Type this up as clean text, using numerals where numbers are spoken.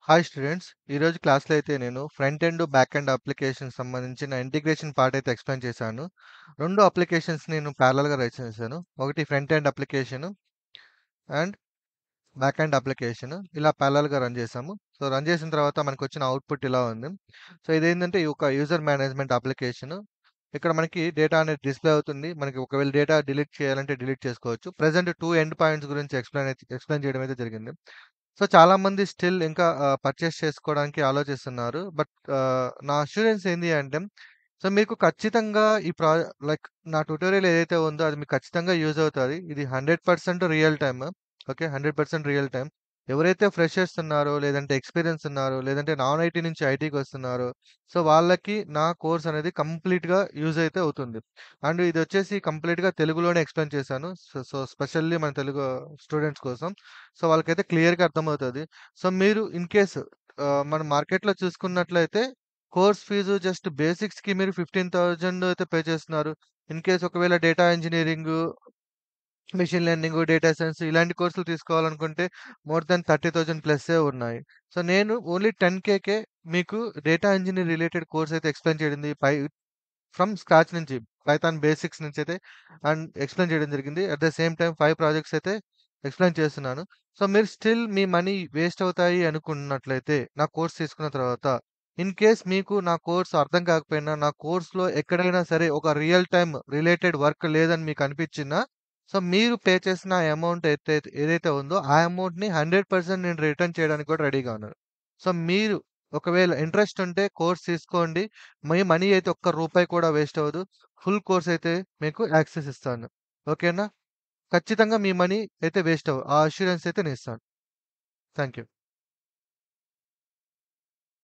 Hi students. ఈరోజు క్లాస్‌లో అయితే నేను ఫ్రంట్ ఎండ్, బ్యాక్ ఎండ్ అప్లికేషన్‌కి సంబంధించిన ఇంటిగ్రేషన్ పార్ట్ అయితే ఎక్స్‌ప్లెయిన్ చేశాను. 2 అప్లికేషన్స్ నేను ప్యారలెల్‌గా రైట్ చేశాను. ఒకటి front end application and back end application. ఇలా ప్యారలెల్‌గా రన్ చేశాము. సో, రన్ చేసిన తర్వాత మనకొచ్చిన అవుట్‌పుట్ ఇలా ఉంది. సో, ఇదేంటంటే ఒక యూజర్ మేనేజ్‌మెంట్ అప్లికేషన్. ఇక్కడ మనకి డేటా అనేది డిస్‌ప్లే అవుతుంది. మనకి ఒకవేళ డేటా డిలీట్ చేయాలంటే డిలీట్ చేసుకోవచ్చు. ప్రెజెంట్ 2 ఎండ్ పాయింట్స్ గురించి ఎక్స్‌ప్లెయిన్ చేయడం అయితే జరిగింది. సో, చాలామంది స్టిల్ ఇంకా పర్చేస్ చేసుకోవడానికి ఆలోచిస్తున్నారు. బట్ నా అష్యూరెన్స్ ఏంది అంటే, సో, మీకు ఖచ్చితంగా ఈ లైక్ నా ట్యుటోరియల్ ఏదైతే ఉందో అది మీకు ఖచ్చితంగా యూజ్ అవుతది. ఇది 100% real time. Okay. 100% real time. ఎవరైతే ఫ్రెషర్స్ ఉన్నారో, లేదంటే ఎక్స్‌పీరియన్స్ ఉన్నారో, లేదంటే నాన్ ఐటీ నుంచి ఐటీకొస్తున్నారో, సో, వాళ్ళకి నా కోర్స్ అనేది కంప్లీట్‌గా యూజ్ అయితే అవుతుంది. అండ్ ఇదొచ్చేసి కంప్లీట్‌గా తెలుగులోనే ఎక్స్‌ప్లెయిన్ చేశాను. సో, స్పెషల్లీ మన తెలుగు స్టూడెంట్స్ కోసం. సో, వాళ్ళకైతే క్లియర్‌గా అర్థమవుతది. సో, మీరు ఇన్ కేస్ మన మార్కెట్‌లో చూసుకున్నట్లయితే కోర్స్ ఫీజు జస్ట్ బేసిక్స్‌కి మీరు 15,000 అయితే పే చేస్తున్నారు. ఇన్ కేస్ ఒకవేళ data engineering, machine learning, data science ఇలాంటి కోర్సులు తీసుకోవాలనుకుంటే మోర్ థాన్ 30,000 ప్లస్సే ఉన్నాయి. సో, నేను ఓన్లీ 10,000కే మీకు డేటా ఇంజినీర్ రిలేటెడ్ కోర్స్ అయితే ఎక్స్‌ప్లెయిన్ చేయడింది. ఫ్రమ్ స్క్రాచ్ నుంచి పైథాన్ బేసిక్స్ నుంచి అయితే అండ్ ఎక్స్‌ప్లెయిన్ చేయడం జరిగింది. At the same time 5 projects అయితే ఎక్స్‌ప్లెయిన్ చేస్తున్నాను. సో, మీరు స్టిల్ మీ మనీ వేస్ట్ అవుతాయి అనుకున్నట్లయితే నా కోర్స్ తీసుకున్న తర్వాత, ఇన్ కేస్ మీకు నా కోర్స్ అర్థం కాకపోయినా, నా కోర్స్‌లో ఎక్కడైనా సరే ఒక రియల్ టైమ్ రిలేటెడ్ వర్క్ లేదని మీకు అనిపించినా, సో, మీరు పే చేసిన అమౌంట్ ఏదైతే ఉందో ఆ అమౌంట్‌ని 100% నేను రిటర్న్ చేయడానికి కూడా రెడీగా ఉన్నాను. సో, మీరు ఒకవేళ ఇంట్రెస్ట్ ఉంటే కోర్స్ తీసుకోండి. మీ మనీ అయితే ఒక్క రూపాయి కూడా వేస్ట్ అవ్వదు. ఫుల్ కోర్స్ అయితే మీకు యాక్సెస్ ఇస్తాను. ఓకేనా? ఖచ్చితంగా మీ మనీ అయితే వేస్ట్ అవ్వవు. ఆ అష్యూరెన్స్ అయితే నేనిస్తాను. Thank you.